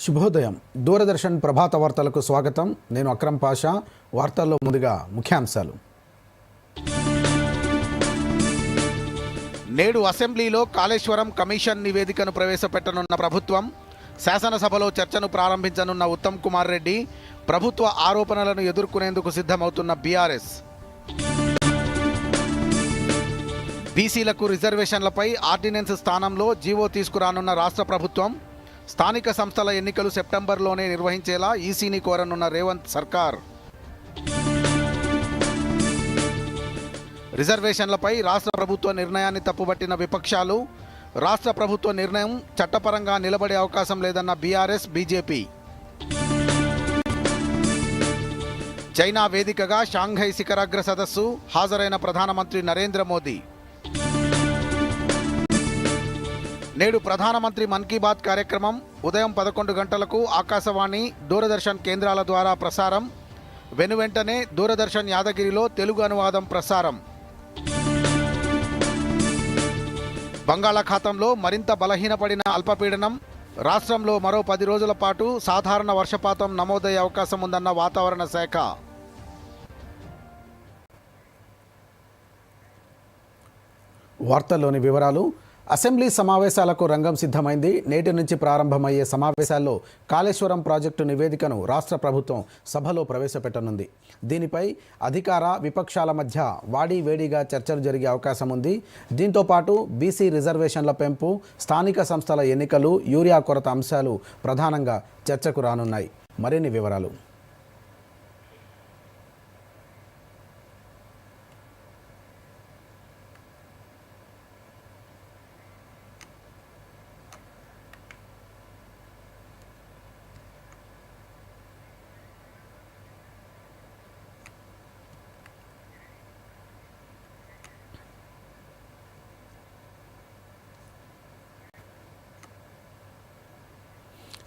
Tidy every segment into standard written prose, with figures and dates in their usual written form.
శుభోదయం. దూరదర్శన్ ప్రభాత వార్తలకు స్వాగతం. నేను అక్రమ్ పాషా. వార్తల్లో ముందుగా ముఖ్యాంశాలు. నేడు అసెంబ్లీలో కాళేశ్వరం కమిషన్ నివేదికను ప్రవేశపెట్టనున్న ప్రభుత్వం, శాసనసభలో చర్చను ప్రారంభించనున్న ఉత్తమ్ కుమార్ రెడ్డి, ప్రభుత్వ ఆరోపణలను ఎదుర్కొనేందుకు సిద్ధమవుతున్న బీఆర్ఎస్, బీసీలకు రిజర్వేషన్లపై ఆర్డినెన్స్ స్థానంలో జీవో తీసుకురానున్న రాష్ట్ర ప్రభుత్వం, స్థానిక సంస్థల ఎన్నికలు సెప్టెంబర్లోనే నిర్వహించేలా ఈసీని కోరనున్న రేవంత్ సర్కార్, రిజర్వేషన్లపై రాష్ట్ర ప్రభుత్వ నిర్ణయాన్ని తప్పుబట్టిన విపక్షాలు, రాష్ట్ర ప్రభుత్వ నిర్ణయం చట్టపరంగా నిలబడే అవకాశం లేదన్న బీఆర్ఎస్, బీజేపీ, చైనా వేదికగా షాంఘై శిఖరాగ్ర సదస్సు, హాజరైన ప్రధానమంత్రి నరేంద్ర మోదీ. నేడు ప్రధానమంత్రి మన్ కీ బాత్ కార్యక్రమం ఉదయం 11 గంటలకు ఆకాశవాణి, దూరదర్శన్ కేంద్రాల ద్వారా ప్రసారం. వెనువెంటనే దూరదర్శన్ యాదగిరిలో తెలుగు అనువాదం ప్రసారం. బంగాళాఖాతంలో మరింత బలహీనపడిన అల్పపీడనం, రాష్ట్రంలో మరో 10 రోజుల పాటు సాధారణ వర్షపాతం నమోదయ్యే అవకాశం ఉందన్న వాతావరణ శాఖ. వార్తల్లోని వివరాలు. అసెంబ్లీ సమావేశాలకు రంగం సిద్ధమైంది. నేటి నుంచి ప్రారంభమయ్యే సమావేశాల్లో కాళేశ్వరం ప్రాజెక్టు నివేదికను రాష్ట్ర ప్రభుత్వం సభలో ప్రవేశపెట్టనుంది. దీనిపై అధికార విపక్షాల మధ్య వాడీవేడిగా చర్చలు జరిగే అవకాశం ఉంది. దీంతోపాటు బీసీ రిజర్వేషన్ల పెంపు, స్థానిక సంస్థల ఎన్నికలు, యూరియా కొరత అంశాలు ప్రధానంగా చర్చకు రానున్నాయి. మరిన్ని వివరాలు.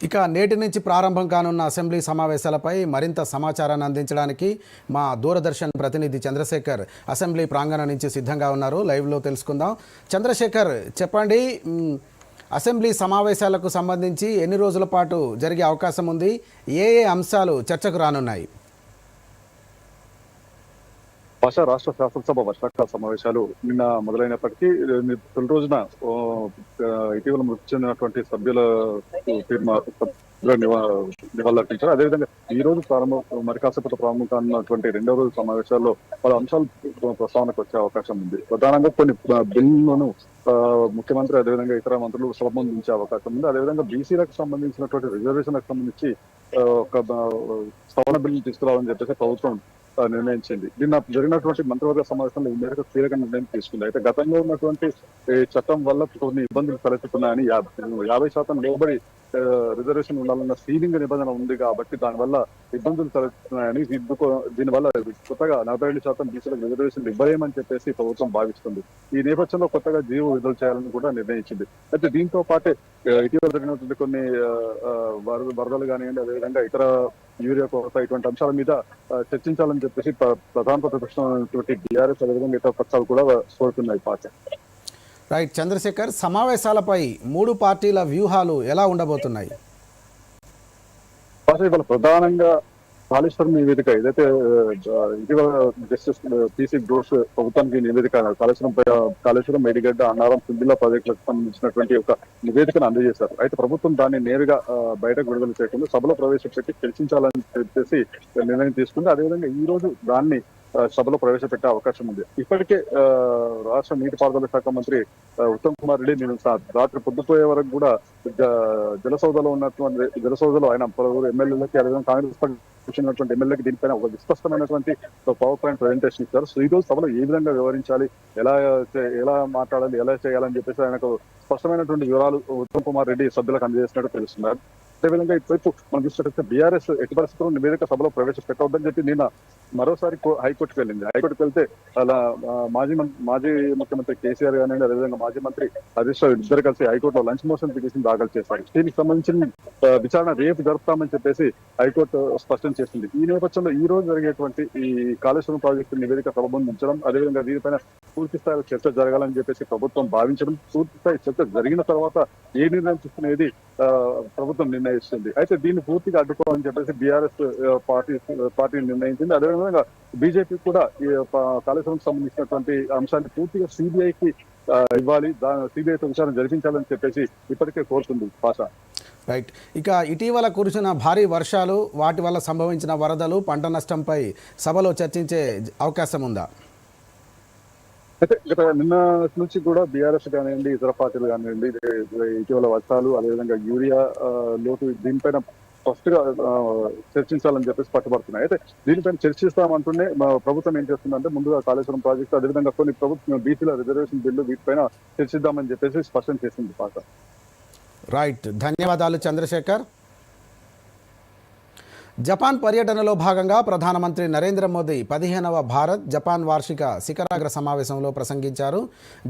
ఇక నేటి నుంచి ప్రారంభం కానున్న అసెంబ్లీ సమావేశాలపై మరింత సమాచారాన్ని అందించడానికి మా దూరదర్శన్ ప్రతినిధి చంద్రశేఖర్ అసెంబ్లీ ప్రాంగణం నుంచి సిద్ధంగా ఉన్నారు. లైవ్లో తెలుసుకుందాం. చంద్రశేఖర్, చెప్పండి, అసెంబ్లీ సమావేశాలకు సంబంధించి ఎన్ని రోజుల పాటు జరిగే అవకాశం ఉంది? ఏ అంశాలు చర్చకు రానున్నాయి? రాష్ట్ర శాసనసభ వర్షాకాల సమావేశాలు నిన్న మొదలైనప్పటికీ తొలి రోజున ఇటీవల మృతి చెందినటువంటి సభ్యుల నివాళులర్పించారు. అదేవిధంగా ఈ రోజు మరి కాసేపటి ప్రారంభం కానున్నటువంటి రెండవ రోజు సమావేశాల్లో పలు అంశాలు ప్రస్తావనకు వచ్చే అవకాశం ఉంది. ప్రధానంగా కొన్ని బిల్లులను ముఖ్యమంత్రి అదేవిధంగా ఇతర మంత్రులు సంబంధించే అవకాశం ఉంది. అదేవిధంగా బీసీలకు సంబంధించినటువంటి రిజర్వేషన్లకు సంబంధించి ఒక సవరణ బిల్లు తీసుకురావాలని చెప్పేసి ప్రభుత్వం నిర్ణయించింది. నిన్న జరిగినటువంటి మంత్రివర్గ సమావేశంలో ఈ మేరకు కీలక నిర్ణయం తీసుకుంది. అయితే గతంలో ఉన్నటువంటి చట్టం వల్ల కొన్ని ఇబ్బందులు తలెత్తుతున్నాయని 50% లోబడి రిజర్వేషన్ ఉండాలన్న సీలింగ్ నిబంధన ఉంది కాబట్టి దానివల్ల ఇబ్బందులు తలెత్తుతున్నాయని, దీనివల్ల కొత్తగా 47% బీసీలకు రిజర్వేషన్ ఇవ్వలేమని చెప్పేసి ప్రభుత్వం భావిస్తుంది. ఈ నేపథ్యంలో కొత్తగా జీవో విడుదల చేయాలని కూడా నిర్ణయించింది. అయితే దీంతో పాటే ఇటీవల జరిగినటువంటి కొన్ని వరదలు కానివ్వండి, అదేవిధంగా ఇతర యూరియా కొరత, ఇటువంటి అంశాల మీద చర్చించాలని చెప్పేసి ప్రధాన ప్రతిపక్షమైనటువంటి బీఆర్ఎస్ అదేవిధంగా ఇతర పక్షాలు కూడా కోరుతున్నాయి. Party right. చంద్రశేఖర్, సమావేశాలపై 3 పార్టీల వ్యూహాలు ఎలా ఉండబోతున్నాయి? ఇవాళ ప్రధానంగా కాళేశ్వరం నివేదిక ఏదైతే ఇటీవల జస్టిస్ పీసీ ఘోష్ ప్రభుత్వానికి నివేదిక కాళేశ్వరం, మేడిగడ్డ, అన్నారం, సింధిల్లా ప్రాజెక్టులకు సంబంధించినటువంటి ఒక నివేదికను అందజేశారు. అయితే ప్రభుత్వం దాన్ని నేరుగా బయటకు విడుదల చేయకుండా సభలో ప్రవేశపెట్టి చర్చించాలని చెప్పేసి నిర్ణయం తీసుకుంది. అదేవిధంగా ఈ రోజు దాన్ని సభలో ప్రవేశపెట్టే అవకాశం ఉంది. ఇప్పటికే రాష్ట్ర నీటిపారుదల శాఖ మంత్రి ఉత్తమ్ కుమార్ రెడ్డి నేను రాత్రి పొద్దుపోయే వరకు కూడా జలసౌధలో ఆయన పలువురు ఎమ్మెల్యేలకి అదేవిధంగా కాంగ్రెస్ పార్టీ ఎమ్మెల్యేకి దీనిపైన ఒక విస్పష్టమైనటువంటి పవర్ పాయింట్ ప్రజెంటేషన్ ఇచ్చారు. సో ఈ రోజు సభలో ఏ విధంగా వివరించాలి, ఎలా మాట్లాడాలి, ఎలా చేయాలని చెప్పేసి ఆయనకు స్పష్టమైనటువంటి వివరాలు ఉత్తమ్ కుమార్ రెడ్డి సభ్యులకు అందజేసినట్టు తెలుస్తున్నారు. అదేవిధంగా ఇటువైపు మనం చూసినట్లయితే బీఆర్ఎస్ ఎట్టి పరిస్థితుల్లో నివేదిక సభలో ప్రవేశపెట్టవద్దని చెప్పి నిన్న మరోసారి హైకోర్టుకు వెళ్ళింది. హైకోర్టుకు వెళ్తే అలా మాజీ ముఖ్యమంత్రి కేసీఆర్ కానివ్వండి, అదేవిధంగా మాజీ మంత్రి హరీష్ రావు ఇద్దరు కలిసి హైకోర్టులో లంచ్ మోషన్ పిటిషన్ దాఖలు చేశారు. దీనికి సంబంధించిన విచారణ రేపు జరుపుతామని చెప్పేసి హైకోర్టు స్పష్టం చేసింది. ఈ నేపథ్యంలో ఈ రోజు జరిగేటువంటి ఈ కాళేశ్వరం ప్రాజెక్టు నివేదిక సంబంధించడం, అదేవిధంగా దీనిపైన పూర్తి స్థాయిలో చర్చ జరగాలని చెప్పేసి ప్రభుత్వం భావించడం, పూర్తి స్థాయి చర్చ జరిగిన తర్వాత ఏ నిర్ణయం తీసుకునేది ప్రభుత్వం నిర్ణయం నిర్ణయిస్తుంది. అయితే దీన్ని పూర్తిగా అడ్డుకోవాలని చెప్పేసి బీఆర్ఎస్ పార్టీ నిర్ణయించింది. అదేవిధంగా బీజేపీ కూడా ఈ కాళేశ్వరం సంబంధించినటువంటి అంశాన్ని పూర్తిగా సిబిఐకి ఇవ్వాలి, సిబిఐతో విచారణ జరిపించాలని చెప్పేసి ఇప్పటికే కోరుతుంది భాష. రైట్. ఇక ఇటీవల కురిసిన భారీ వర్షాలు, వాటి వల్ల సంభవించిన వరదలు, పంట నష్టంపై సభలో చర్చించే అవకాశం ఉందా? అయితే గత నిన్న నుంచి కూడా బీఆర్ఎస్ కానివ్వండి, ఇతర పార్టీలు కానివ్వండి, ఇటీవల వర్షాలు, అదేవిధంగా యూరియా లోటు, దీనిపైన ఫస్ట్ గా చర్చించాలని చెప్పేసి పట్టుబడుతున్నాయి. అయితే దీనిపైన చర్చిస్తామంటూనే ప్రభుత్వం ఏం చేస్తుందంటే ముందుగా కాళేశ్వరం ప్రాజెక్టు, అదేవిధంగా కొన్ని ప్రభుత్వం బీసీల రిజర్వేషన్ బిల్లు, వీటిపైన చర్చిద్దామని చెప్పేసి స్పష్టం చేసింది పాట. రైట్, ధన్యవాదాలు చంద్రశేఖర్. జపాన్ పర్యటనలో భాగంగా ప్రధానమంత్రి నరేంద్ర మోదీ 15వ భారత్ జపాన్ వార్షిక శిఖరాగ్ర సమావేశంలో ప్రసంగించారు.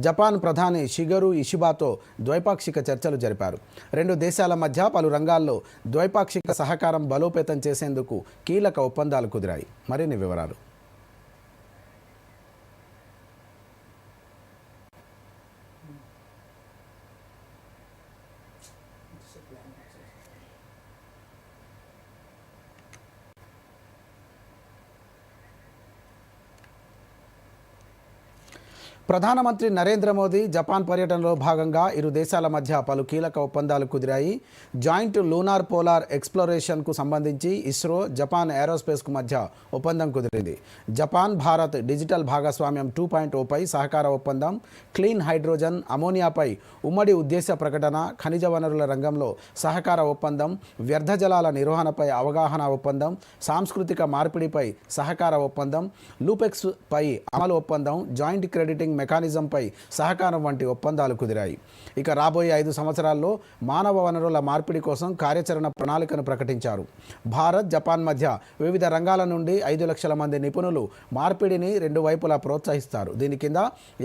జపాన్ ప్రధాని షిగెరు ఇషిబాతో ద్వైపాక్షిక చర్చలు జరిపారు. రెండు దేశాల మధ్య పలు రంగాల్లో ద్వైపాక్షిక సహకారం బలోపేతం చేసేందుకు కీలక ఒప్పందాలు కుదిరాయి. మరిన్ని వివరాలు. ప్రధానమంత్రి నరేంద్ర మోదీ జపాన్ పర్యటనలో భాగంగా ఇరు దేశాల మధ్య పలు కీలక ఒప్పందాలు కుదిరాయి. జాయింట్ లూనార్ పోలార్ ఎక్స్ప్లోరేషన్కు సంబంధించి ఇస్రో, జపాన్ ఏరోస్పేస్కు మధ్య ఒప్పందం కుదిరింది. జపాన్ భారత్ డిజిటల్ భాగస్వామ్యం 2.0పై సహకార ఒప్పందం, క్లీన్ హైడ్రోజన్, అమోనియాపై ఉమ్మడి ఉద్దేశ ప్రకటన, ఖనిజ వనరుల రంగంలో సహకార ఒప్పందం, వ్యర్థ జలాల నిర్వహణపై అవగాహన ఒప్పందం, సాంస్కృతిక మార్పిడిపై సహకార ఒప్పందం, లూపెక్స్ పై అమలు ఒప్పందం, జాయింట్ క్రెడిటింగ్ మెకానిజంపై సహకారం వంటి ఒప్పందాలు కుదిరాయి. ఇక రాబోయే 5 సంవత్సరాల్లో మానవ వనరుల మార్పిడి కోసం కార్యాచరణ ప్రణాళికను ప్రకటించారు. భారత్, జపాన్ మధ్య వివిధ రంగాల నుండి 5 లక్షల మంది నిపుణులు మార్పిడిని రెండు వైపులా ప్రోత్సహిస్తారు. దీని కింద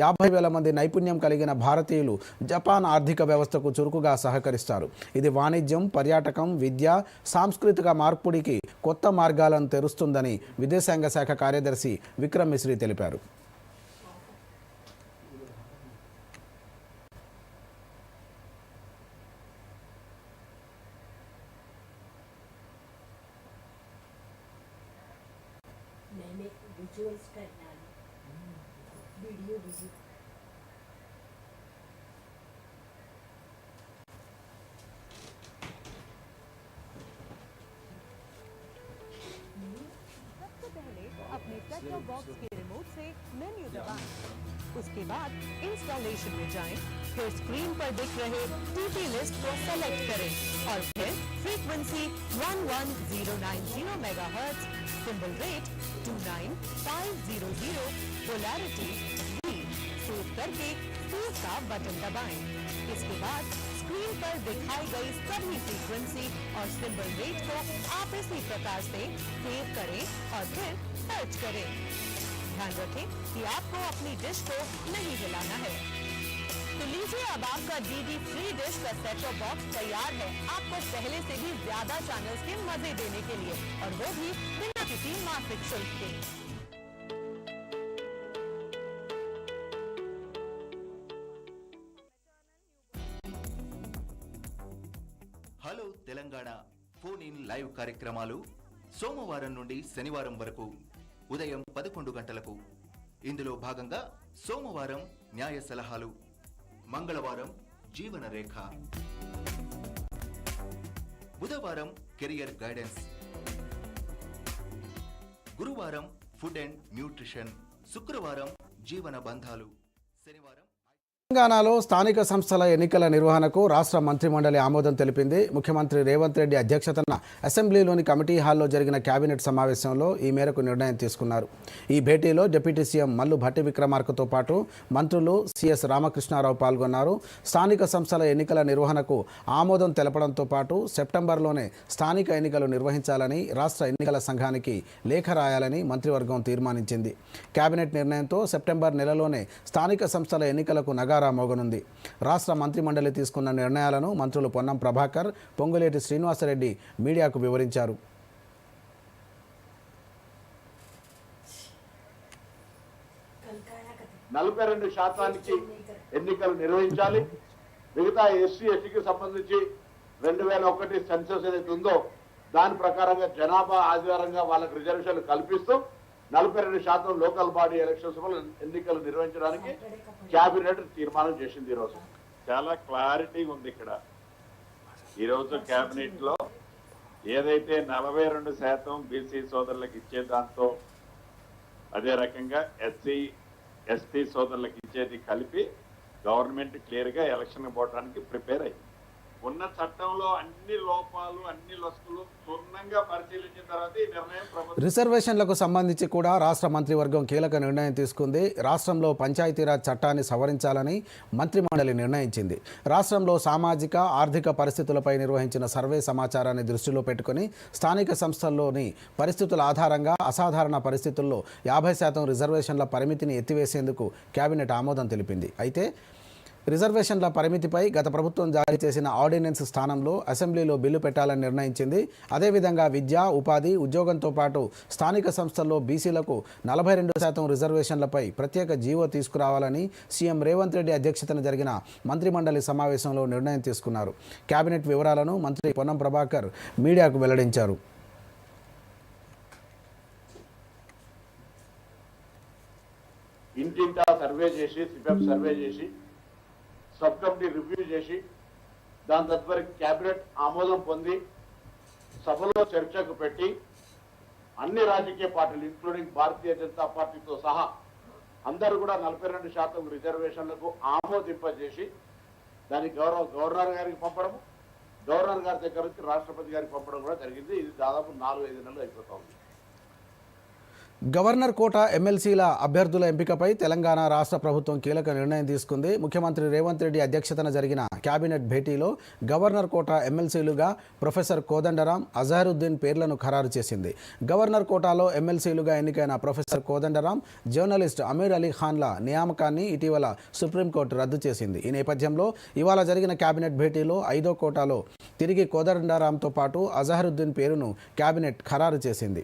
50,000 మంది నైపుణ్యం కలిగిన భారతీయులు జపాన్ ఆర్థిక వ్యవస్థకు చురుకుగా సహకరిస్తారు. ఇది వాణిజ్యం, పర్యాటకం, విద్య, సాంస్కృతిక మార్పిడికి కొత్త మార్గాలను తెరుస్తుందని విదేశాంగ శాఖ కార్యదర్శి విక్రమ్ మిశ్రీ తెలిపారు. मैंने विजुअल्स करना वीडियो विजिट सबसे पहले अपने सेट टॉप बॉक्स के रिमोट से मेन्यू दबाएं। उसके बाद इंस्टॉलेशन में जाएं, फिर स्क्रीन पर दिख रहे टीपी लिस्ट को सेलेक्ट करें और फिर frequency 11090 megahertz, symbol rate 29500, polarity V save करके सेव का बटन दबाएं। इसके बाद स्क्रीन पर दिखाई गई सभी फ्रीक्वेंसी और सिंबल रेट को आप इसी प्रकार से सेव करें और फिर सर्च करें। ध्यान रखें कि आपको अपनी डिश को नहीं हिलाना है। तो लीजिए, अब आपका डीडी फ्री डिश का सेट टॉप बॉक्स तैयार है, आपको पहले से भी ज्यादा चैनल्स के मजे देने के लिए, और वो भी बिना किसी मासिक शुल्क के। Hello Telangana phone in live కార్యక్రమాలు సోమవారం నుండి శనివారం వరకు ఉదయం 11 గంటలకు. ఇందులో భాగంగా సోమవారం న్యాయ సలహాలు, మంగళవారం జీవన రేఖ, బుధవారం కెరియర్ గైడెన్స్, గురువారం ఫుడ్ అండ్ న్యూట్రిషన్, శుక్రవారం జీవన బంధాలు, శనివారం. తెలంగాణలో స్థానిక సంస్థల ఎన్నికల నిర్వహణకు రాష్ట్ర మంత్రిమండలి ఆమోదం తెలిపింది. ముఖ్యమంత్రి రేవంత్ రెడ్డి అధ్యక్షతన అసెంబ్లీలోని కమిటీ హాల్లో జరిగిన కేబినెట్ సమావేశంలో ఈ మేరకు నిర్ణయం తీసుకున్నారు. ఈ భేటీలో డిప్యూటీ సీఎం మల్లు భట్టి విక్రమార్కతో పాటు మంత్రులు సిఎస్ రామకృష్ణారావు పాల్గొన్నారు. స్థానిక సంస్థల ఎన్నికల నిర్వహణకు ఆమోదం తెలపడంతో పాటు సెప్టెంబర్లోనే స్థానిక ఎన్నికలు నిర్వహించాలని రాష్ట్ర ఎన్నికల సంఘానికి లేఖ రాయాలని మంత్రివర్గం తీర్మానించింది. కేబినెట్ నిర్ణయంతో సెప్టెంబర్ నెలలోనే స్థానిక సంస్థల ఎన్నికలకు నగారా మోగనుంది. రాష్ట్ర మంత్రిమండలి తీసుకున్న నిర్ణయాలను మంత్రులు పొన్నం ప్రభాకర్, పొంగులేటి శ్రీనివాసరెడ్డి మీడియాకు వివరించారు. 42% ఎన్నికలు నిర్వహించాలి. మిగతా ఎస్సీ ఎస్టీకి సంబంధించి 2001 సెన్సస్ ఏదైతే ఉందో దాని ప్రకారంగా జనాభా ఆధారంగా వాళ్ళకి రిజర్వేషన్లు కల్పిస్తూ 42% లోకల్ బాడీ ఎలక్షన్స్ ఎన్నికలు నిర్వహించడానికి క్యాబినెట్ తీర్మానం చేసింది. ఈరోజు చాలా క్లారిటీ ఉంది ఇక్కడ. ఈరోజు కేబినెట్ లో ఏదైతే 42% బీసీ సోదరులకు ఇచ్చే దాంతో అదే రకంగా ఎస్సీ ఎస్టీ సోదరులకు ఇచ్చేది కలిపి గవర్నమెంట్ క్లియర్ గా ఎలక్షన్ పోవడానికి ప్రిపేర్ అయింది. ఉన్న చట్టంలో అన్ని లోపాలు అన్ని లొసుకులు క్షుణ్ణంగా పరిశీలించిన తర్వాత ఈ నిర్ణయం ప్రభుత్వం. రిజర్వేషన్లకు సంబంధించి కూడా రాష్ట్ర మంత్రివర్గం కీలక నిర్ణయం తీసుకుంది. రాష్ట్రంలో పంచాయతీరాజ్ చట్టాన్ని సవరించాలని మంత్రిమండలి నిర్ణయించింది. రాష్ట్రంలో సామాజిక ఆర్థిక పరిస్థితులపై నిర్వహించిన సర్వే సమాచారాన్ని దృష్టిలో పెట్టుకుని స్థానిక సంస్థల్లోని పరిస్థితుల ఆధారంగా అసాధారణ పరిస్థితుల్లో 50% రిజర్వేషన్ల పరిమితిని ఎత్తివేసేందుకు కేబినెట్ ఆమోదం తెలిపింది. అయితే రిజర్వేషన్ల పరిమితిపై గత ప్రభుత్వం జారీ చేసిన ఆర్డినెన్స్ స్థానంలో అసెంబ్లీలో బిల్లు పెట్టాలని నిర్ణయించింది. అదేవిధంగా విద్య, ఉపాధి, ఉద్యోగంతో పాటు స్థానిక సంస్థల్లో బీసీలకు 42% రిజర్వేషన్లపై ప్రత్యేక జీవో తీసుకురావాలని సీఎం రేవంత్ రెడ్డి అధ్యక్షతన జరిగిన మంత్రిమండలి సమావేశంలో నిర్ణయం తీసుకున్నారు. కేబినెట్ వివరాలను మంత్రి పొన్నం ప్రభాకర్ మీడియాకు వెల్లడించారు. ఇంటింటా సర్వే చేసి సిపిఎఫ్ సర్వే చేసి సబ్ కమిటీ రివ్యూ చేసి దాని తదుపరి క్యాబినెట్ ఆమోదం పొంది సభలో చర్చకు పెట్టి అన్ని రాజకీయ పార్టీలు ఇంక్లూడింగ్ భారతీయ జనతా పార్టీతో సహా అందరూ కూడా 42% రిజర్వేషన్లకు ఆమోదింపజేసి దాన్ని గవర్నర్ గారికి పంపడం, గవర్నర్ గారి దగ్గర నుంచి రాష్ట్రపతి గారికి పంపడం కూడా జరిగింది. ఇది దాదాపు 4-5 నెలలు అయిపోతా ఉంది. గవర్నర్ కోట ఎమ్మెల్సీల అభ్యర్థుల ఎంపికపై తెలంగాణ రాష్ట్ర ప్రభుత్వం కీలక నిర్ణయం తీసుకుంది. ముఖ్యమంత్రి రేవంత్ రెడ్డి అధ్యక్షతన జరిగిన కేబినెట్ భేటీలో గవర్నర్ కోట ఎమ్మెల్సీలుగా ప్రొఫెసర్ కోదండరాం, అజహరుద్దీన్ పేర్లను ఖరారు చేసింది. గవర్నర్ కోటాలో ఎమ్మెల్సీలుగా ఎన్నికైన ప్రొఫెసర్ కోదండరాం, జర్నలిస్ట్ అమీర్ అలీ ఖాన్ల నియామకాన్ని ఇటీవల సుప్రీంకోర్టు రద్దు చేసింది. ఈ నేపథ్యంలో ఇవాళ జరిగిన కేబినెట్ భేటీలో 5వ కోటాలో తిరిగి కోదండరాంతో పాటు అజహరుద్దీన్ పేరును కేబినెట్ ఖరారు చేసింది.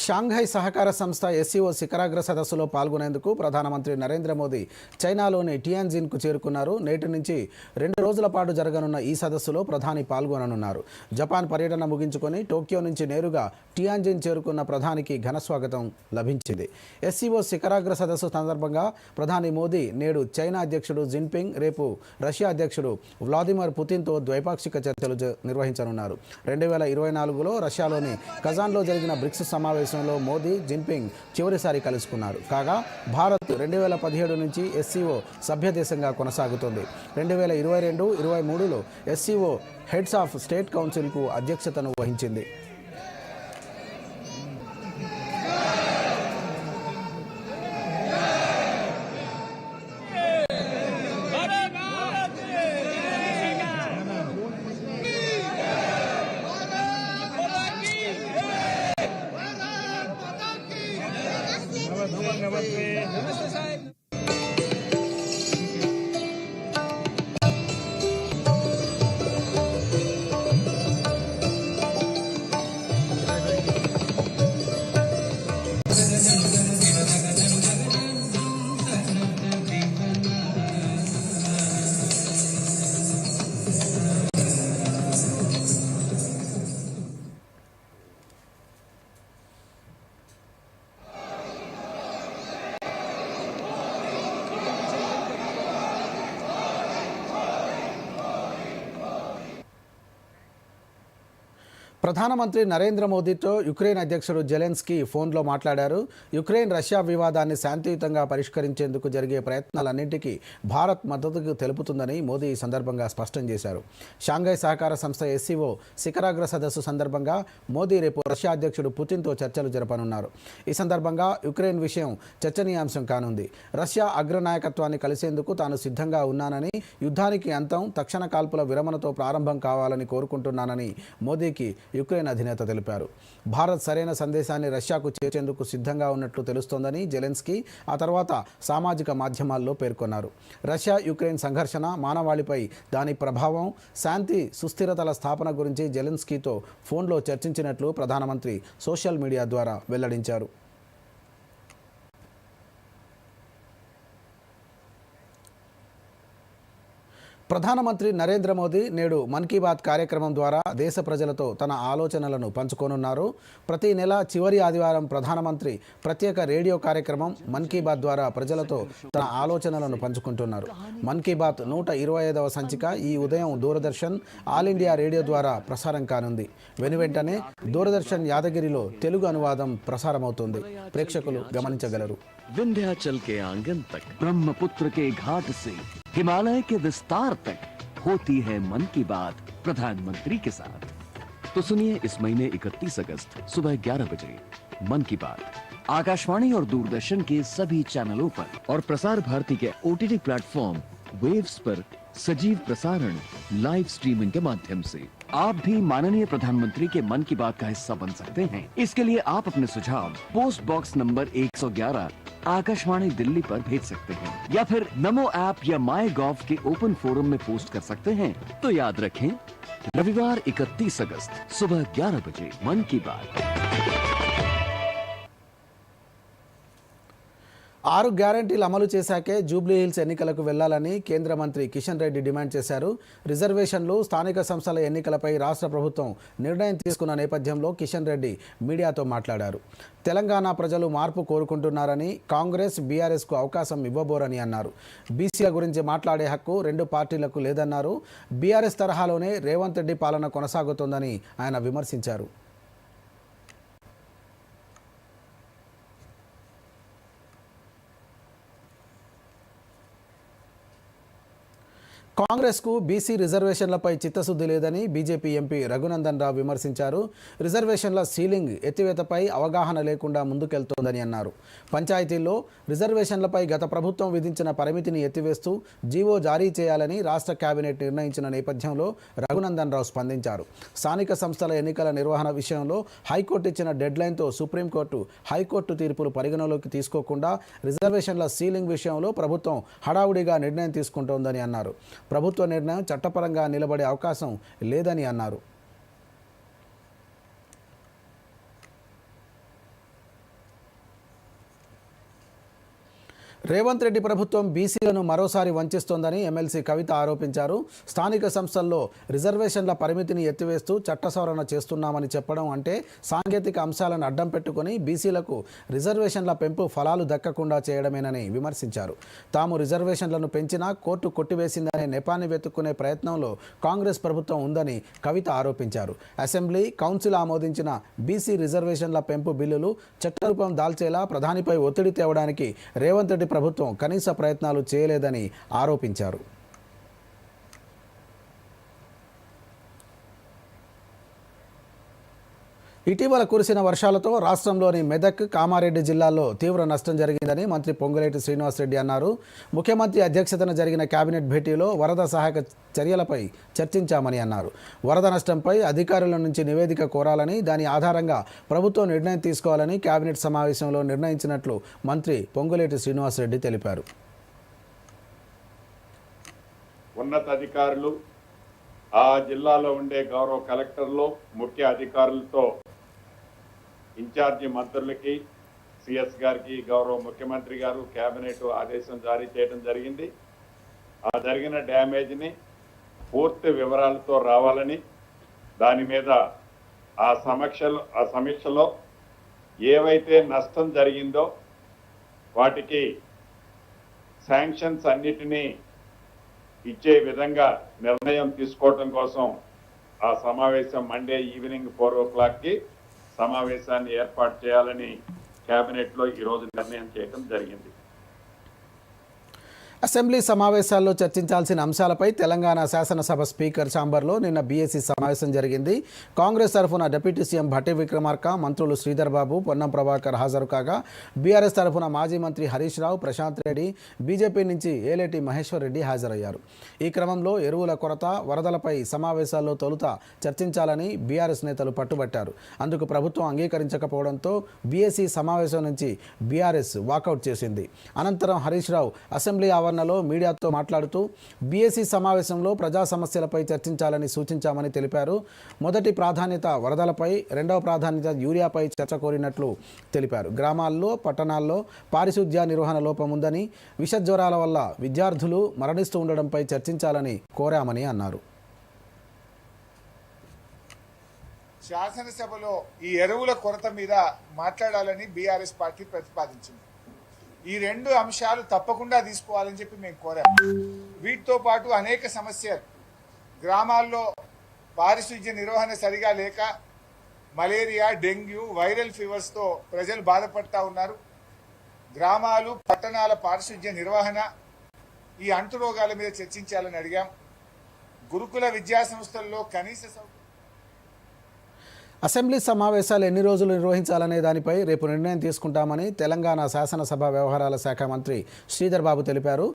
షాంఘై సహకార సంస్థ ఎస్సీఓ శిఖరాగ్ర సదస్సులో పాల్గొనేందుకు ప్రధానమంత్రి నరేంద్ర మోదీ చైనాలోని టియాన్జిన్కు చేరుకున్నారు. నేటి నుంచి 2 రోజుల పాటు జరగనున్న ఈ సదస్సులో ప్రధాని పాల్గొననున్నారు. జపాన్ పర్యటన ముగించుకొని టోక్యో నుంచి నేరుగా టియాన్జిన్ చేరుకున్న ప్రధానికి ఘనస్వాగతం లభించింది. ఎస్సీఓ శిఖరాగ్ర సదస్సు సందర్భంగా ప్రధాని మోదీ నేడు చైనా అధ్యక్షుడు జిన్పింగ్, రేపు రష్యా అధ్యక్షుడు వ్లాదిమిర్ పుతిన్తో ద్వైపాక్షిక చర్చలు నిర్వహించనున్నారు. 2024లో రష్యాలోని కజాన్లో జరిగిన బ్రిక్స్ సమావేశంలో మోదీ, జిన్పింగ్ చివరిసారి కలుసుకున్నారు. కాగా భారత్ 2017 నుంచి ఎస్సీఓ సభ్యదేశంగా కొనసాగుతోంది. 2022-23లో ఎస్సీఓ హెడ్స్ ఆఫ్ స్టేట్ కౌన్సిల్కు అధ్యక్షతను వహించింది. ప్రధానమంత్రి నరేంద్ర మోదీతో యుక్రెయిన్ అధ్యక్షుడు జెలెన్స్కీ ఫోన్లో మాట్లాడారు. యుక్రెయిన్ రష్యా వివాదాన్ని శాంతియుతంగా పరిష్కరించేందుకు జరిగే ప్రయత్నాలన్నింటికీ భారత్ మద్దతు తెలుపుతుందని మోదీ ఈ సందర్భంగా స్పష్టం చేశారు. షాంఘై సహకార సంస్థ ఎస్సీఓ శిఖరాగ్ర సదస్సు సందర్భంగా మోదీ రేపు రష్యా అధ్యక్షుడు పుతిన్తో చర్చలు జరపనున్నారు. ఈ సందర్భంగా యుక్రెయిన్ విషయం చర్చనీయాంశం కానుంది. రష్యా అగ్రనాయకత్వాన్ని కలిసేందుకు తాను సిద్ధంగా ఉన్నానని, యుద్ధానికి అంతం, తక్షణ కాల్పుల విరమణతో ప్రారంభం కావాలని కోరుకుంటున్నానని మోదీకి యుక్రెయిన్ అధినేత తెలిపారు. భారత్ సరైన సందేశాన్ని రష్యాకు చేర్చేందుకు సిద్ధంగా ఉన్నట్లు తెలుస్తోందని జెలెన్స్కీ ఆ తర్వాత సామాజిక మాధ్యమాల్లో పేర్కొన్నారు. రష్యా యుక్రెయిన్ సంఘర్షణ, మానవాళిపై దాని ప్రభావం, శాంతి సుస్థిరతల స్థాపన గురించి జెలెన్స్కీతో ఫోన్లో చర్చించినట్లు ప్రధానమంత్రి సోషల్ మీడియా ద్వారా వెల్లడించారు. ప్రధానమంత్రి నరేంద్ర మోదీ నేడు మన్ కీ బాత్ కార్యక్రమం ద్వారా దేశ ప్రజలతో తన ఆలోచనలను పంచుకోనున్నారు. ప్రతి నెల చివరి ఆదివారం ప్రధానమంత్రి ప్రత్యేక రేడియో కార్యక్రమం మన్ కీ బాత్ ద్వారా ప్రజలతో తన ఆలోచనలను పంచుకుంటున్నారు. మన్ కీ బాత్ 125వ సంచిక ఈ ఉదయం దూరదర్శన్, ఆల్ ఇండియా రేడియో ద్వారా ప్రసారం కానుంది. వెనువెంటనే దూరదర్శన్ యాదగిరిలో తెలుగు అనువాదం ప్రసారమవుతుంది. ప్రేక్షకులు గమనించగలరు. विंध्याचल के आंगन तक, ब्रह्मपुत्र के घाट से हिमालय के विस्तार तक होती है मन की बात प्रधानमंत्री के साथ। तो सुनिए इस महीने 31 अगस्त सुबह 11 बजे मन की बात आकाशवाणी और दूरदर्शन के सभी चैनलों पर और प्रसार भारती के OTT प्लेटफॉर्म वेव्स पर सजीव प्रसारण लाइव स्ट्रीमिंग के माध्यम से। आप भी माननीय प्रधानमंत्री के मन की बात का हिस्सा बन सकते हैं। इसके लिए आप अपने सुझाव post box number 111 Akashvani Delhi पर भेज सकते हैं या फिर नमो ऐप या माई गॉव के ओपन फोरम में पोस्ट कर सकते हैं। तो याद रखें, रविवार 31 अगस्त सुबह 11 बजे मन की बात। 6 గ్యారంటీలు అమలు చేశాకే జూబ్లీ హిల్స్ ఎన్నికలకు వెళ్లాలని కేంద్ర మంత్రి కిషన్ రెడ్డి డిమాండ్ చేశారు. రిజర్వేషన్లు, స్థానిక సంస్థల ఎన్నికలపై రాష్ట్ర ప్రభుత్వం నిర్ణయం తీసుకున్న నేపథ్యంలో కిషన్ రెడ్డి మీడియాతో మాట్లాడారు. తెలంగాణ ప్రజలు మార్పు కోరుకుంటున్నారని, కాంగ్రెస్ బీఆర్ఎస్కు అవకాశం ఇవ్వబోరని అన్నారు. బీసీల గురించి మాట్లాడే హక్కు 2 పార్టీలకు లేదన్నారు. బీఆర్ఎస్ తరహాలోనే రేవంత్ రెడ్డి పాలన కొనసాగుతోందని ఆయన విమర్శించారు. కాంగ్రెస్కు బీసీ రిజర్వేషన్లపై చిత్తశుద్ధి లేదని బీజేపీ ఎంపీ రఘునందన్ రావు విమర్శించారు. రిజర్వేషన్ల సీలింగ్ ఎత్తివేతపై అవగాహన లేకుండా ముందుకెళ్తోందని అన్నారు. పంచాయతీల్లో రిజర్వేషన్లపై గత ప్రభుత్వం విధించిన పరిమితిని ఎత్తివేస్తూ జీవో జారీ చేయాలని రాష్ట్ర కేబినెట్ నిర్ణయించిన నేపథ్యంలో రఘునందన్ రావు స్పందించారు. స్థానిక సంస్థల ఎన్నికల నిర్వహణ విషయంలో హైకోర్టు ఇచ్చిన డెడ్లైన్తో సుప్రీంకోర్టు, హైకోర్టు తీర్పులు పరిగణలోకి తీసుకోకుండా రిజర్వేషన్ల సీలింగ్ విషయంలో ప్రభుత్వం హడావుడిగా నిర్ణయం తీసుకుంటోందని అన్నారు. ప్రభుత్వ నిర్ణయం చట్టపరంగా నిలబడే అవకాశం లేదని అన్నారు. రేవంత్ రెడ్డి ప్రభుత్వం బీసీలను మరోసారి వంచిస్తోందని ఎమ్మెల్సీ కవిత ఆరోపించారు. స్థానిక సంస్థల్లో రిజర్వేషన్ల పరిమితిని ఎత్తివేస్తూ చట్ట సవరణ చేస్తున్నామని చెప్పడం అంటే సాంకేతిక అంశాలను అడ్డం పెట్టుకుని బీసీలకు రిజర్వేషన్ల పెంపు ఫలాలు దక్కకుండా చేయడమేనని విమర్శించారు. తాము రిజర్వేషన్లను పెంచినా కోర్టు కొట్టివేసిందనే నెపాన్ని వెతుక్కునే ప్రయత్నంలో కాంగ్రెస్ ప్రభుత్వం ఉందని కవిత ఆరోపించారు. అసెంబ్లీ, కౌన్సిల్ ఆమోదించిన బీసీ రిజర్వేషన్ల పెంపు బిల్లులు చట్టరూపం దాల్చేలా ప్రధానిపై ఒత్తిడి తేవడానికి రేవంత్ రెడ్డి ప్రభుత్వం కనీస ప్రయత్నాలు చేయలేదని ఆరోపించారు. ఇటీవల కురిసిన వర్షాలతో రాష్ట్రంలోని మెదక్, కామారెడ్డి జిల్లాల్లో తీవ్ర నష్టం జరిగిందని మంత్రి పొంగులేటి శ్రీనివాసరెడ్డి అన్నారు. ముఖ్యమంత్రి అధ్యక్షతన జరిగిన కేబినెట్ భేటీలో వరద సహాయక చర్యలపై చర్చించామని అన్నారు. వరద నష్టంపై అధికారుల నుంచి నివేదిక కోరాలని, దాని ఆధారంగా ప్రభుత్వం నిర్ణయం తీసుకోవాలని కేబినెట్ సమావేశంలో నిర్ణయించినట్లు మంత్రి పొంగులేటి శ్రీనివాసరెడ్డి తెలిపారు. ఉన్నతాధికారులు, ఆ జిల్లాలో ఉండే గౌరవ కలెక్టర్లు, ముఖ్య అధికారులతో ఇన్ఛార్జి మంత్రులకి, సిఎస్ గారికి గౌరవ ముఖ్యమంత్రి గారు కేబినెట్ ఆదేశం జారీ చేయడం జరిగింది. ఆ జరిగిన డ్యామేజ్ని పూర్తి వివరాలతో రావాలని, దాని మీద ఆ సమీక్షలో ఏవైతే నష్టం జరిగిందో వాటికి శాంక్షన్స్ అన్నిటినీ ఇచ్చే విధంగా నిర్ణయం తీసుకోవటం కోసం ఆ సమావేశం మండే ఈవినింగ్ 4 o'clockకి సమావేశాన్ని ఏర్పాటు చేయాలని కేబినెట్లో ఈరోజు నిర్ణయం చేయడం జరిగింది. అసెంబ్లీ సమావేశాల్లో చర్చించాల్సిన అంశాలపై తెలంగాణ శాసనసభ స్పీకర్ ఛాంబర్లో నిన్న బీఎస్సీ సమావేశం జరిగింది. కాంగ్రెస్ తరఫున డిప్యూటీ సీఎం భట్టి విక్రమార్క, మంత్రులు శ్రీధర్ బాబు, పొన్నం ప్రభాకర్ హాజరు కాగా బీఆర్ఎస్ తరఫున మాజీ మంత్రి హరీష్ రావు, ప్రశాంత్ రెడ్డి, బీజేపీ నుంచి ఏలేటి మహేశ్వర్ రెడ్డి హాజరయ్యారు. ఈ క్రమంలో ఎరువుల కొరత, వరదలపై సమావేశాల్లో తొలుత చర్చించాలని బీఆర్ఎస్ నేతలు పట్టుబట్టారు. అందుకు ప్రభుత్వం అంగీకరించకపోవడంతో బీఎస్సీ సమావేశం నుంచి బీఆర్ఎస్ వాకౌట్ చేసింది. అనంతరం హరీష్ రావు అసెంబ్లీ ఆవరణలో మీడియాతో మాట్లాడుతూ బీఎస్సీ సమావేశంలో ప్రజా సమస్యలపై చర్చించాలని సూచించామని తెలిపారు. మొదటి ప్రాధాన్యత వరదలపై, రెండవ ప్రాధాన్యత యూరియాపై చర్చ కోరినట్లు తెలిపారు. గ్రామాల్లో, పట్టణాల్లో పారిశుధ్య నిర్వహణ లోపం ఉందని, విషజ్వరాల వల్ల విద్యార్థులు మరణిస్తూ ఉండడంపై చర్చించాలని కోరామని అన్నారు. శాసనసభలో ఈ ఎరువుల కొరత మీద మాట్లాడాలని బీఆర్ఎస్ పార్టీ ప్రతిపాదించింది. ఈ రెండు అంశాలు తప్పకుండా తీసుకోవాలని చెప్పి మేము కోరాము. వీటితో పాటు అనేక సమస్యలు, గ్రామాల్లో పారిశుధ్య నిర్వహణ సరిగా లేక మలేరియా, డెంగ్యూ, వైరల్ ఫీవర్స్తో ప్రజలు బాధపడతా ఉన్నారు. గ్రామాలు, పట్టణాల పారిశుధ్య నిర్వహణ, ఈ అంటు రోగాల మీద చర్చించాలని అడిగాం. గురుకుల విద్యా సంస్థల్లో కనీస అసెంబ్లీ సమావేశాలు ఎన్ని రోజులు నిర్వహించాలనే దానిపై రేపు నిర్ణయం తీసుకుంటామని తెలంగాణ శాసనసభ వ్యవహారాల శాఖ మంత్రి శ్రీధర్ బాబు తెలిపారు.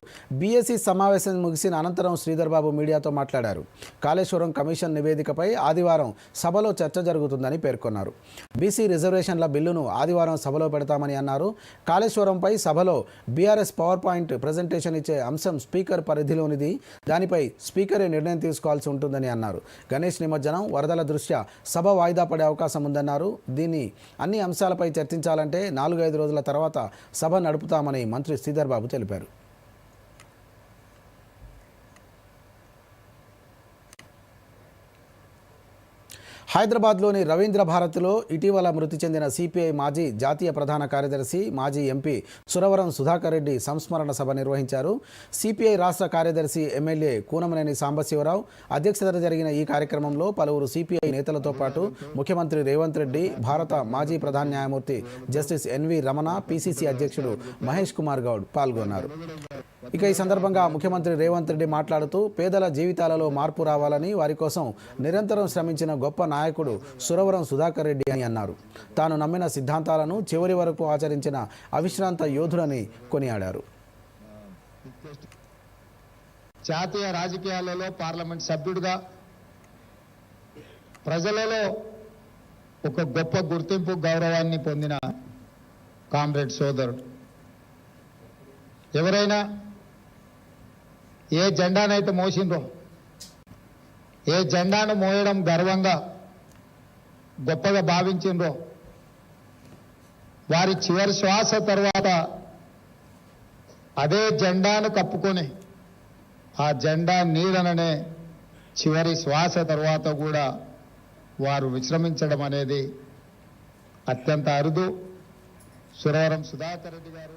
బీఎస్సీ సమావేశం ముగిసిన అనంతరం శ్రీధర్ బాబు మీడియాతో మాట్లాడారు. కాళేశ్వరం కమిషన్ నివేదికపై ఆదివారం సభలో చర్చ జరుగుతుందని పేర్కొన్నారు. బీసీ రిజర్వేషన్ల బిల్లును ఆదివారం సభలో పెడతామని అన్నారు. కాళేశ్వరంపై సభలో బీఆర్ఎస్ పవర్ పాయింట్ ప్రజెంటేషన్ ఇచ్చే అంశం స్పీకర్ పరిధిలోనిది. దానిపై స్పీకరే నిర్ణయం తీసుకోవాల్సి ఉంటుందని అన్నారు. గణేష్ నిమజ్జనం, వరదల దృష్ట్యా సభ వాయిదా పడే అవకాశం ఉందన్నారు. దీన్ని అన్ని అంశాలపై చర్చించాలంటే 4-5 రోజుల తర్వాత సభ నడుపుతామని మంత్రి శ్రీధర్ బాబు తెలిపారు. హైదరాబాద్లోని రవీంద్ర భారతిలో ఇటీవల మృతి చెందిన సిపిఐ మాజీ జాతీయ ప్రధాన కార్యదర్శి, మాజీ ఎంపీ సురవరం సుధాకర్ రెడ్డి సంస్మరణ సభ నిర్వహించారు. సిపిఐ రాష్ట్ర కార్యదర్శి, ఎమ్మెల్యే కూనమనేని సాంబశివరావు అధ్యక్షతన జరిగిన ఈ కార్యక్రమంలో పలువురు సిపిఐ నేతలతో పాటు ముఖ్యమంత్రి రేవంత్ రెడ్డి, భారత మాజీ ప్రధాన న్యాయమూర్తి జస్టిస్ ఎన్వి రమణ, పిసిసి అధ్యక్షుడు మహేష్ కుమార్ గౌడ్ పాల్గొన్నారు. ఇక ఈ సందర్భంగా ముఖ్యమంత్రి రేవంత్ రెడ్డి మాట్లాడుతూ పేదల జీవితాలలో మార్పు రావాలని, వారి కోసం నిరంతరం శ్రమించిన గొప్ప నాయకుడు సురవరం సుధాకర్ రెడ్డి అని అన్నారు. తాను నమ్మిన సిద్ధాంతాలను చివరి వరకు ఆచరించిన అవిశ్రాంత యోధుడని కొనియాడారు. జాతీయ రాజకీయాలలో పార్లమెంట్ సభ్యుడిగా ప్రజలలో ఒక గొప్ప గుర్తింపు, గౌరవాన్ని పొందిన కామ్రేడ్ సోదరుడు. ఎవరైనా ఏ జెండానైతే మోసిండ్రో, ఏ జెండాను మోయడం గర్వంగా గొప్పగా భావించిండ్రో, వారి చివరి శ్వాస తర్వాత అదే జెండాను కప్పుకొని ఆ జెండా నీడననే చివరి శ్వాస తర్వాత కూడా వారు విశ్రమించడం అనేది అత్యంత అరుదు. సురవరం సుధాకర్ రెడ్డి గారు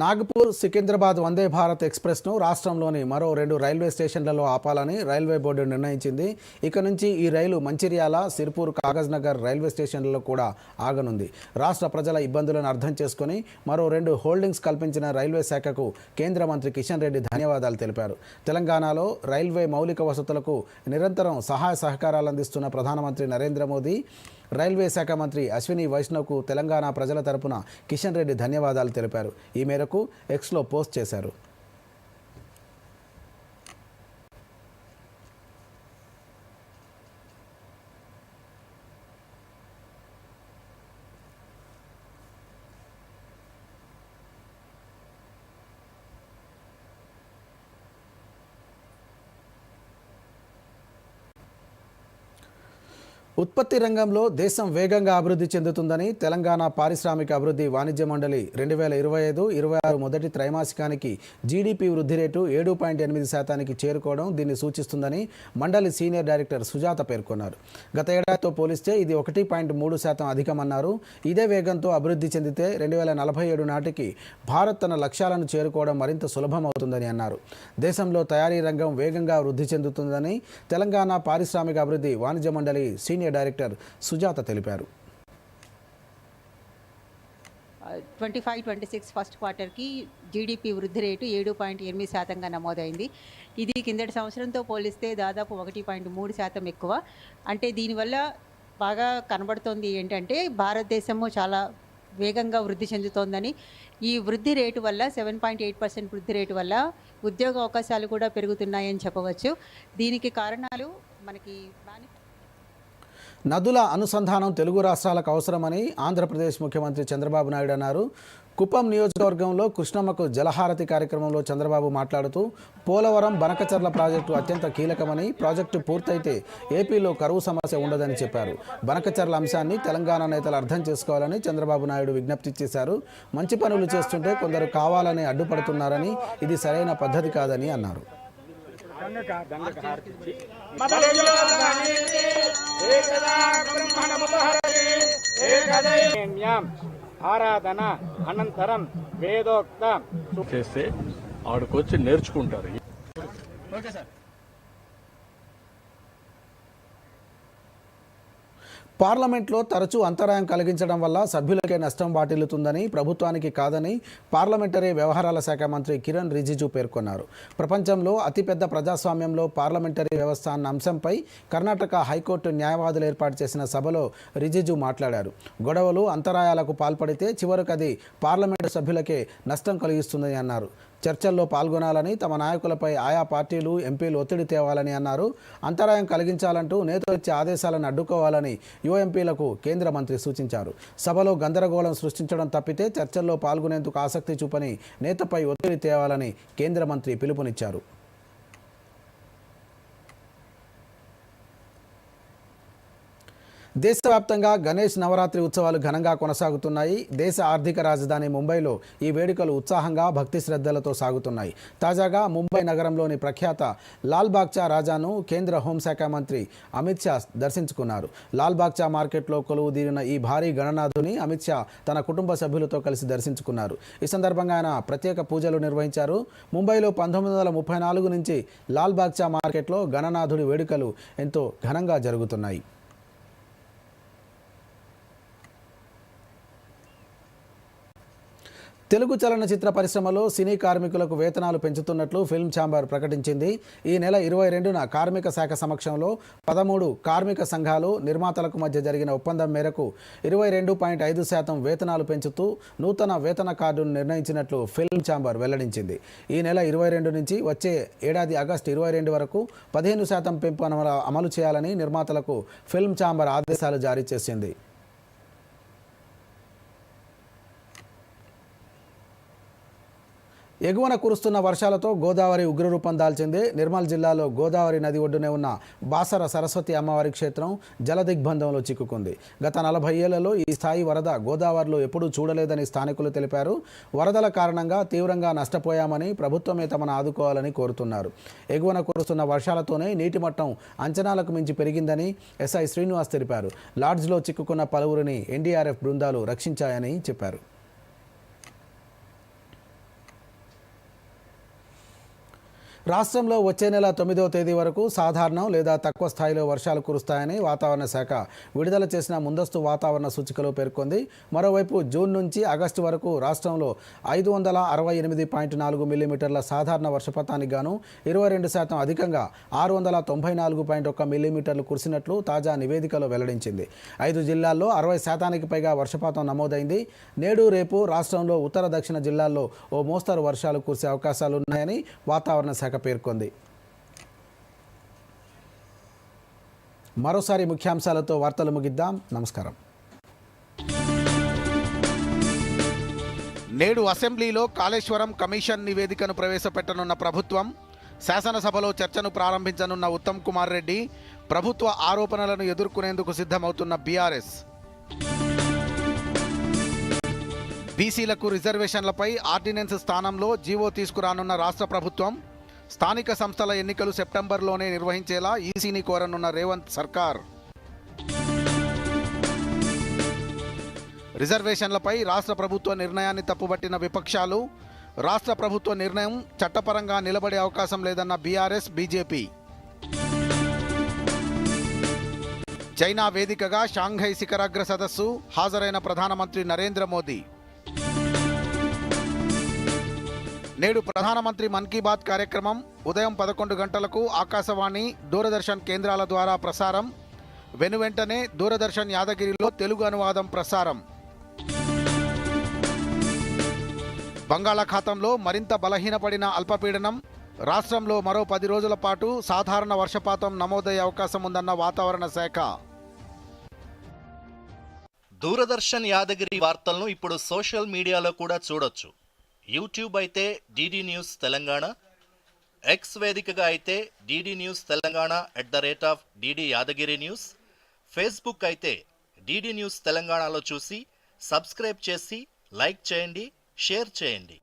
నాగపూర్ సికింద్రాబాద్ వందే భారత్ ఎక్స్ప్రెస్ను రాష్ట్రంలోని మరో 2 రైల్వే స్టేషన్లలో ఆపాలని రైల్వే బోర్డు నిర్ణయించింది. ఇక నుంచి ఈ రైలు మంచిర్యాల, సిర్పూర్, కాగజ్ నగర్ రైల్వే స్టేషన్లలో కూడా ఆగనుంది. రాష్ట్ర ప్రజల ఇబ్బందులను అర్థం చేసుకుని మరో 2 హోల్డింగ్స్ కల్పించిన రైల్వే శాఖకు కేంద్ర మంత్రి కిషన్ రెడ్డి ధన్యవాదాలు తెలిపారు. తెలంగాణలో రైల్వే మౌలిక వసతులకు నిరంతరం సహాయ సహకారాలు అందిస్తున్న ప్రధానమంత్రి నరేంద్ర మోదీ, రైల్వే శాఖ మంత్రి అశ్విని వైష్ణవ్కు తెలంగాణ ప్రజల తరపున కిషన్ రెడ్డి ధన్యవాదాలు తెలిపారు. ఈ మేరకు ఎక్స్లో పోస్ట్ చేశారు. ఉత్పత్తి రంగంలో దేశం వేగంగా అభివృద్ధి చెందుతుందని తెలంగాణ పారిశ్రామిక అభివృద్ధి వాణిజ్య మండలి 2025-26 మొదటి త్రైమాసికానికి జీడీపీ వృద్ధి రేటు 7.8% చేరుకోవడం దీన్ని సూచిస్తుందని మండలి సీనియర్ డైరెక్టర్ సుజాత పేర్కొన్నారు. గత ఏడాదితో పోలిస్తే ఇది 1.3% అధికమన్నారు. ఇదే వేగంతో అభివృద్ధి చెందితే 2047 నాటికి భారత్ తన లక్ష్యాలను చేరుకోవడం మరింత సులభమవుతుందని అన్నారు. దేశంలో తయారీ రంగం వేగంగా వృద్ధి చెందుతుందని తెలంగాణ పారిశ్రామిక అభివృద్ధి వాణిజ్య మండలి సీనియర్ డైరెక్టర్ సుజాత తెలిపారు. 25-26 ఫస్ట్ క్వార్టర్కి జీడిపి వృద్ధి రేటు 7.8%గా నమోదైంది. ఇది కిందటి సంవత్సరంతో పోలిస్తే దాదాపు 1.3% ఎక్కువ. అంటే దీనివల్ల బాగా కనబడుతోంది ఏంటంటే భారతదేశము చాలా వేగంగా వృద్ధి చెందుతోందని. ఈ వృద్ధి రేటు వల్ల 7.8% వృద్ధి రేటు వల్ల ఉద్యోగ అవకాశాలు కూడా పెరుగుతున్నాయని చెప్పవచ్చు. దీనికి కారణాలు మనకి నదుల అనుసంధానం తెలుగు రాష్ట్రాలకు అవసరమని ఆంధ్రప్రదేశ్ ముఖ్యమంత్రి చంద్రబాబు నాయుడు అన్నారు. కుప్పం నియోజకవర్గంలో కృష్ణమ్మకు జలహారతి కార్యక్రమంలో చంద్రబాబు మాట్లాడుతూ పోలవరం బనకచర్ల ప్రాజెక్టు అత్యంత కీలకమని, ప్రాజెక్టు పూర్తయితే ఏపీలో కరువు సమస్య ఉండదని చెప్పారు. బనకచర్ల అంశాన్ని తెలంగాణ నేతలు అర్థం చేసుకోవాలని చంద్రబాబు నాయుడు విజ్ఞప్తి చేశారు. మంచి పనులు చేస్తుంటే కొందరు కావాలని అడ్డుపడుతున్నారని, ఇది సరైన పద్ధతి కాదని అన్నారు. ఆరాధన అనంతరం వేదోక్త చేస్తే ఆడుకొచ్చి నేర్చుకుంటారు. పార్లమెంట్లో తరచూ అంతరాయం కలిగించడం వల్ల సభ్యులకే నష్టం వాటిల్లుతుందని, ప్రభుత్వానికి కాదని పార్లమెంటరీ వ్యవహారాల శాఖ మంత్రి కిరణ్ రిజిజు పేర్కొన్నారు. ప్రపంచంలో అతిపెద్ద ప్రజాస్వామ్యంలో పార్లమెంటరీ వ్యవస్థ అన్న అంశంపై కర్ణాటక హైకోర్టు న్యాయవాదులు ఏర్పాటు చేసిన సభలో రిజిజు మాట్లాడారు. గొడవలు, అంతరాయాలకు పాల్పడితే చివరకు అది పార్లమెంటు సభ్యులకే నష్టం కలిగిస్తుందని అన్నారు. చర్చల్లో పాల్గొనాలని, తమ నాయకులపై ఆయా పార్టీలు, ఎంపీలు ఒత్తిడి తేవాలని అన్నారు. అంతరాయం కలిగించాలంటూ నేతలు ఇచ్చే ఆదేశాలను అడ్డుకోవాలని యువ ఎంపీలకు కేంద్ర మంత్రి సూచించారు. సభలో గందరగోళం సృష్టించడం తప్పితే చర్చల్లో పాల్గొనేందుకు ఆసక్తి చూపని నేతపై ఒత్తిడి తేవాలని కేంద్ర మంత్రి పిలుపునిచ్చారు. దేశవ్యాప్తంగా గణేష్ నవరాత్రి ఉత్సవాలు ఘనంగా కొనసాగుతున్నాయి. దేశ ఆర్థిక రాజధాని ముంబైలో ఈ వేడుకలు ఉత్సాహంగా, భక్తి శ్రద్ధలతో సాగుతున్నాయి. తాజాగా ముంబై నగరంలోని ప్రఖ్యాత లాల్బాగ్చా రాజాను కేంద్ర హోంశాఖ మంత్రి అమిత్ షా దర్శించుకున్నారు. లాల్బాగ్చా మార్కెట్లో కొలువు తీరిన ఈ భారీ గణనాథుని అమిత్ షా తన కుటుంబ సభ్యులతో కలిసి దర్శించుకున్నారు. ఈ సందర్భంగా ఆయన ప్రత్యేక పూజలు నిర్వహించారు. ముంబైలో 1934 నుంచి లాల్బాగ్చా మార్కెట్లో గణనాథుడి వేడుకలు ఎంతో ఘనంగా జరుగుతున్నాయి. తెలుగు చలనచిత్ర పరిశ్రమలో సినీ కార్మికులకు వేతనాలు పెంచుతున్నట్లు ఫిల్మ్ ఛాంబర్ ప్రకటించింది. ఈ నెల 22న కార్మిక శాఖ సమక్షంలో 13 కార్మిక సంఘాలు, నిర్మాతలకు మధ్య జరిగిన ఒప్పందం మేరకు 22.5% వేతనాలు పెంచుతూ నూతన వేతన కార్డును నిర్ణయించినట్లు ఫిల్మ్ ఛాంబర్ వెల్లడించింది. ఈ నెల 22 నుంచి వచ్చే ఏడాది ఆగస్టు 22 వరకు 15% పెంపు అమలు చేయాలని నిర్మాతలకు ఫిల్మ్ ఛాంబర్ ఆదేశాలు జారీ చేసింది. ఎగువన కురుస్తున్న వర్షాలతో గోదావరి ఉగ్రరూపం దాల్చింది. నిర్మల్ జిల్లాలో గోదావరి నది ఒడ్డునే ఉన్న బాసర సరస్వతి అమ్మవారి క్షేత్రం జలదిగ్బంధంలో చిక్కుకుంది. గత 40 ఏళ్లలో ఈ స్థాయి వరద గోదావరిలో ఎప్పుడూ చూడలేదని స్థానికులు తెలిపారు. వరదల కారణంగా తీవ్రంగా నష్టపోయామని, ప్రభుత్వమే తమను ఆదుకోవాలని కోరుతున్నారు. ఎగువన కురుస్తున్న వర్షాలతోనే నీటి మట్టం అంచనాలకు మించి పెరిగిందని ఎస్ఐ శ్రీనివాస్ తెలిపారు. లాడ్జ్లో చిక్కుకున్న పలువురిని ఎన్డీఆర్ఎఫ్ బృందాలు రక్షించాయని చెప్పారు. రాష్ట్రంలో వచ్చే నెల 9వ తేదీ వరకు సాధారణం లేదా తక్కువ స్థాయిలో వర్షాలు కురుస్తాయని వాతావరణ శాఖ విడుదల చేసిన ముందస్తు వాతావరణ సూచికలో పేర్కొంది. మరోవైపు జూన్ నుంచి ఆగస్టు వరకు రాష్ట్రంలో 568.4 మిల్లీమీటర్ల సాధారణ వర్షపాతానికి గాను 22% అధికంగా 694.1 మిల్లీమీటర్లు కురిసినట్లు తాజా నివేదికలో వెల్లడించింది. 5 జిల్లాల్లో 60%కి పైగా వర్షపాతం నమోదైంది. నేడు, రేపు రాష్ట్రంలో ఉత్తర, దక్షిణ జిల్లాల్లో ఓ మోస్తరు వర్షాలు కురిసే అవకాశాలున్నాయని వాతావరణ శాఖ పేర్కొంది. మరోసారి ముఖ్యాంశాలతో వార్తలు ముగిద్దాం. నమస్కారం. నేడు అసెంబ్లీలో కాళేశ్వరం కమిషన్ నివేదికను ప్రవేశపెట్టనున్న ప్రభుత్వం, శాసనసభలో చర్చను ప్రారంభించనున్న ఉత్తమ్ కుమార్ రెడ్డి, ప్రభుత్వ ఆరోపణలను ఎదుర్కొనేందుకు సిద్ధమవుతున్న బీఆర్ఎస్. బీసీలకు రిజర్వేషన్లపై ఆర్డినెన్స్ స్థానంలో జీవో తీసుకురానున్న రాష్ట్ర ప్రభుత్వం, స్థానిక సంస్థల ఎన్నికలు సెప్టెంబర్లోనే నిర్వహించేలా ఈసీని కోరనున్న రేవంత్ సర్కార్. రిజర్వేషన్లపై రాష్ట్ర ప్రభుత్వ నిర్ణయాన్ని తప్పుబట్టిన విపక్షాలు, రాష్ట్ర ప్రభుత్వ నిర్ణయం చట్టపరంగా నిలబడే అవకాశం లేదన్న బీఆర్ఎస్, బీజేపీ. చైనా వేదికగా షాంఘై శిఖరాగ్ర సదస్సు హాజరైన ప్రధానమంత్రి నరేంద్ర మోదీ. నేడు ప్రధానమంత్రి మన్ కీ బాత్ కార్యక్రమం ఉదయం 11 గంటలకు ఆకాశవాణి దూరదర్శన్ కేంద్రాల ద్వారా ప్రసారం. వెనువెంటనే దూరదర్శన్ యాదగిరిలో తెలుగు అనువాదం ప్రసారం. బంగాళాఖాతంలో మరింత బలహీనపడిన అల్పపీడనం. రాష్ట్రంలో మరో 10 రోజుల పాటు సాధారణ వర్షపాతం నమోదయ్యే అవకాశం ఉందన్న వాతావరణ శాఖ. దూరదర్శన్ యాదగిరి వార్తలను ఇప్పుడు సోషల్ మీడియాలో కూడా చూడొచ్చు. యూట్యూబ్ అయితే డిడి న్యూస్ తెలంగాణ, ఎక్స్ వేదికగా అయితే DD news Telangana @DD Yadagiri news, Facebook అయితే డిడి న్యూస్ తెలంగాణలో చూసి సబ్స్క్రైబ్ చేసి లైక్ చేయండి, షేర్ చేయండి.